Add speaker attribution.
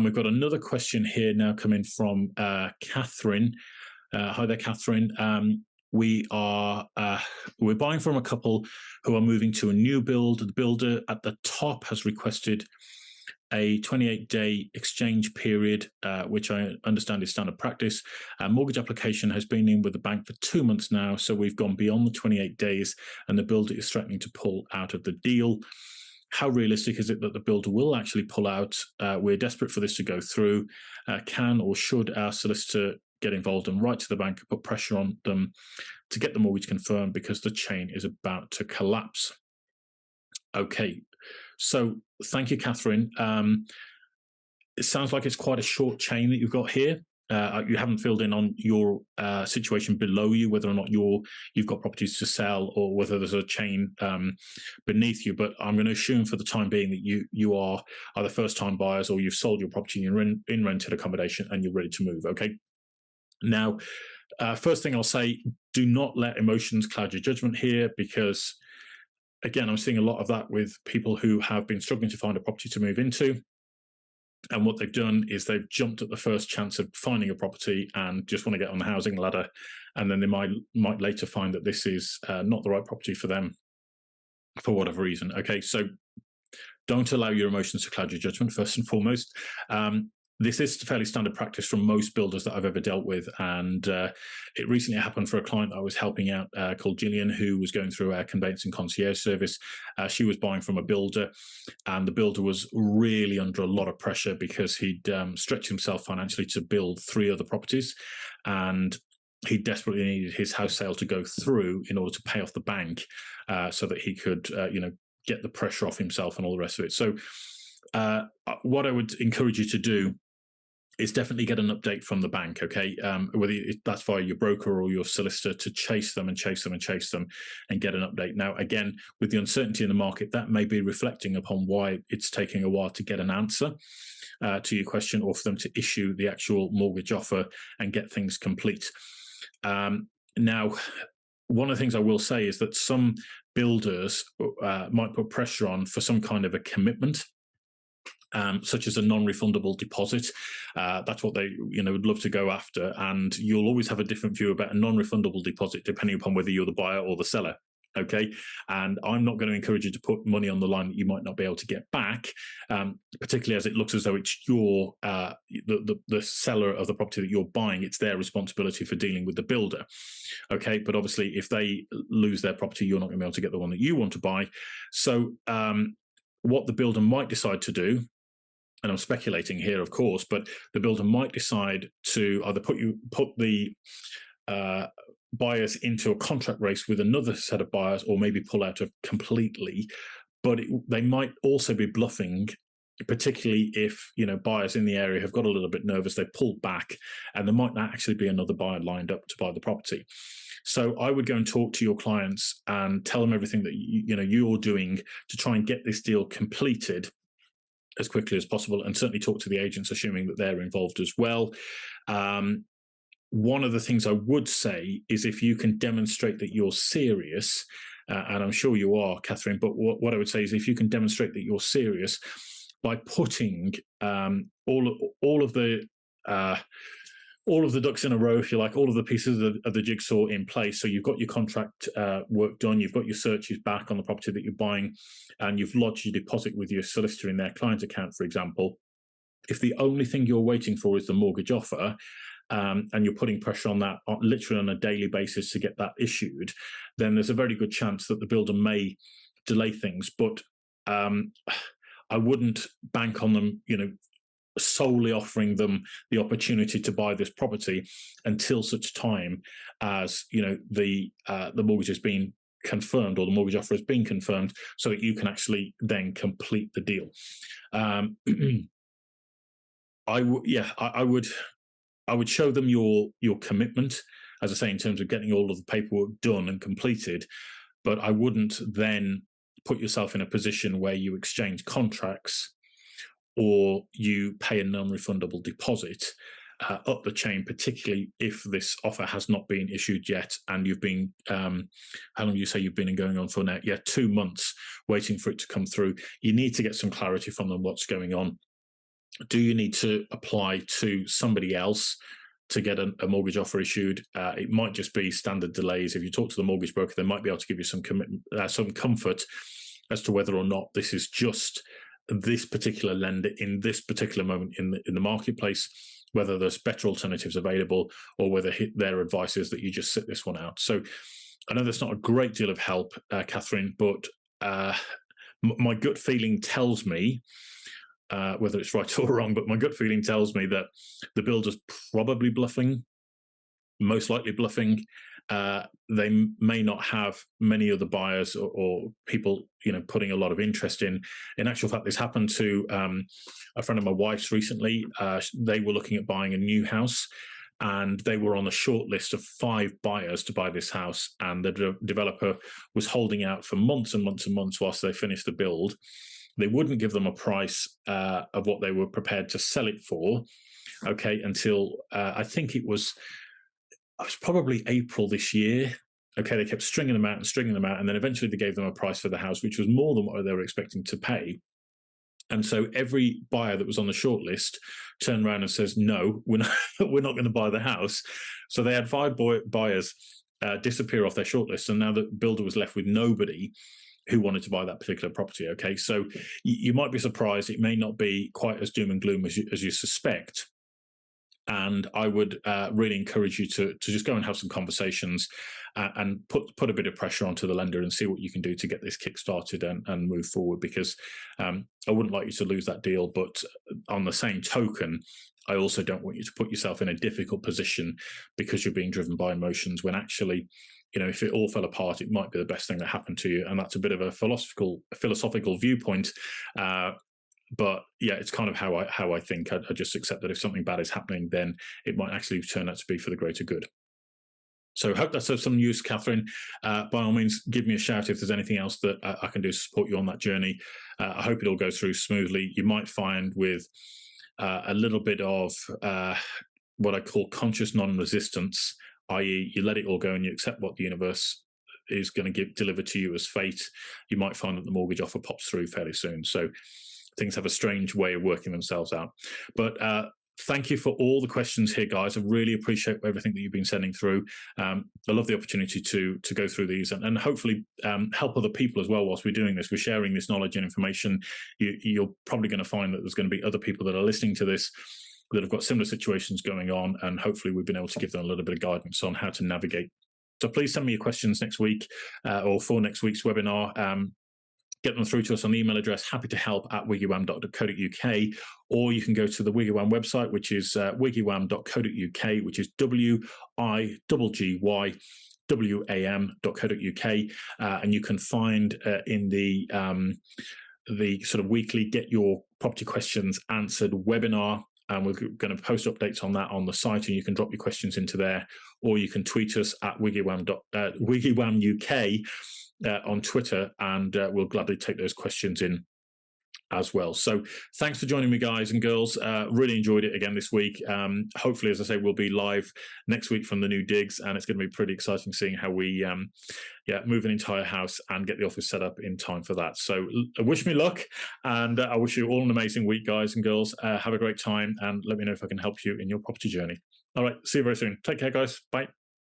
Speaker 1: we've got another question here now coming from Kathryn. Hi there, Kathryn. We're buying from a couple who are moving to a new build. The builder at the top has requested a 28-day exchange period, which I understand is standard practice. Mortgage application has been in with the bank for 2 months now, so we've gone beyond the 28 days, and the builder is threatening to pull out of the deal. How realistic is it that the builder will actually pull out? We're desperate for this to go through. Can or should our solicitor get involved and write to the bank and put pressure on them to get the mortgage confirmed because the chain is about to collapse? Okay, so thank you, Kathryn. It sounds like it's quite a short chain that you've got here. You haven't filled in on your situation below you, whether or not you've got properties to sell or whether there's a chain beneath you. But I'm going to assume for the time being that you are either first-time buyers or you've sold your property and you're in rented accommodation and you're ready to move. Okay. Now, first thing I'll say, do not let emotions cloud your judgment here, because again, I'm seeing a lot of that with people who have been struggling to find a property to move into. And what they've done is they've jumped at the first chance of finding a property and just want to get on the housing ladder. And then they might later find that this is not the right property for them for whatever reason. Okay, so don't allow your emotions to cloud your judgment, first and foremost. This is fairly standard practice from most builders that I've ever dealt with. And it recently happened for a client I was helping out called Gillian, who was going through our conveyancing concierge service. She was buying from a builder, and the builder was really under a lot of pressure because he'd stretched himself financially to build 3 other properties. And he desperately needed his house sale to go through in order to pay off the bank so that he could, get the pressure off himself and all the rest of it. So what I would encourage you to do is definitely get an update from the bank, okay? Whether that's via your broker or your solicitor, to chase them and chase them and chase them and get an update. Now, again, with the uncertainty in the market, that may be reflecting upon why it's taking a while to get an answer to your question, or for them to issue the actual mortgage offer and get things complete. Now, one of the things I will say is that some builders might put pressure on for some kind of a commitment, such as a non-refundable deposit. That's what they would love to go after. And you'll always have a different view about a non-refundable deposit depending upon whether you're the buyer or the seller. Okay. And I'm not going to encourage you to put money on the line that you might not be able to get back, particularly as it looks as though it's your the seller of the property that you're buying. It's their responsibility for dealing with the builder. Okay. But obviously, if they lose their property, you're not going to be able to get the one that you want to buy. So what the builder might decide to do, and I'm speculating here, of course, but the builder might decide to either put the buyers into a contract race with another set of buyers, or maybe pull out of completely. But they might also be bluffing, particularly if buyers in the area have got a little bit nervous, they pulled back, and there might not actually be another buyer lined up to buy the property. So I would go and talk to your clients and tell them everything that you're doing to try and get this deal completed as quickly as possible, and certainly talk to the agents, assuming that they're involved as well. One of the things I would say is if you can demonstrate that you're serious, and I'm sure you are, Kathryn, but what I would say is if you can demonstrate that you're serious by putting all of the ducks in a row, if you like, all of the pieces of the jigsaw in place. So you've got your contract work done, you've got your searches back on the property that you're buying, and you've lodged your deposit with your solicitor in their client account, for example. If the only thing you're waiting for is the mortgage offer, and you're putting pressure on that literally on a daily basis to get that issued, then there's a very good chance that the builder may delay things. But I wouldn't bank on them, solely offering them the opportunity to buy this property until such time as the mortgage has been confirmed, or the mortgage offer has been confirmed, so that you can actually then complete the deal. I would show them your commitment, as I say, in terms of getting all of the paperwork done and completed, but I wouldn't then put yourself in a position where you exchange contracts or you pay a non-refundable deposit up the chain, particularly if this offer has not been issued yet, and you've been, how long do you say you've been going on for now? Yeah, 2 months waiting for it to come through. You need to get some clarity from them what's going on. Do you need to apply to somebody else to get a mortgage offer issued? It might just be standard delays. If you talk to the mortgage broker, they might be able to give you some some comfort as to whether or not this is just this particular lender in this particular moment in the marketplace, whether there's better alternatives available, or whether their advice is that you just sit this one out. So I know that's not a great deal of help, Kathryn, but my gut feeling tells me, whether it's right or wrong, but my gut feeling tells me that the builder's probably bluffing, most likely bluffing. They may not have many other buyers or people, putting a lot of interest in. In actual fact, this happened to a friend of my wife's recently. They were looking at buying a new house, and they were on a short list of 5 buyers to buy this house. And the developer was holding out for months and months and months whilst they finished the build. They wouldn't give them a price of what they were prepared to sell it for, okay, until I think it was probably April this year. Okay, they kept stringing them out, and then eventually they gave them a price for the house, which was more than what they were expecting to pay. And so every buyer that was on the short list turned around and says, no, we're not going to buy the house. So they had 5 buyers disappear off their short list, and now the builder was left with nobody who wanted to buy that particular property. Okay, so you might be surprised. It may not be quite as doom and gloom as you suspect. And I would really encourage you to just go and have some conversations and put a bit of pressure onto the lender and see what you can do to get this kick-started and move forward, because I wouldn't like you to lose that deal. But on the same token, I also don't want you to put yourself in a difficult position because you're being driven by emotions, when actually, if it all fell apart, it might be the best thing that happened to you. And that's a bit of a philosophical viewpoint. But yeah, it's kind of how I think. I just accept that if something bad is happening, then it might actually turn out to be for the greater good. So I hope that's of some use, Kathryn. By all means, give me a shout if there's anything else that I can do to support you on that journey. I hope it all goes through smoothly. You might find with a little bit of what I call conscious non-resistance, i.e. you let it all go and you accept what the universe is going to deliver to you as fate, you might find that the mortgage offer pops through fairly soon. So things have a strange way of working themselves out. But thank you for all the questions here, guys. I really appreciate everything that you've been sending through. I love the opportunity to go through these and hopefully help other people as well whilst we're doing this. We're sharing this knowledge and information. You're probably going to find that there's going to be other people that are listening to this that have got similar situations going on, and hopefully we've been able to give them a little bit of guidance on how to navigate. So please send me your questions next week or for next week's webinar. Get them through to us on the email address happytohelp@wiggywam.co.uk, or you can go to the WiggyWam website, which is wiggywam.co.uk, which is WIGGYWAM.co.uk, and you can find in the sort of weekly Get Your Property Questions Answered webinar. And we're going to post updates on that on the site, and you can drop your questions into there, or you can tweet us at WiggyWam UK on Twitter, and we'll gladly take those questions in as well. So thanks for joining me, guys and girls. Really enjoyed it again this week. Hopefully, as I say, we'll be live next week from the new digs, and it's going to be pretty exciting seeing how we move an entire house and get the office set up in time for that. So wish me luck, and I wish you all an amazing week, guys and girls. Have a great time, and let me know if I can help you in your property journey. All right, see you very soon. Take care, guys. Bye.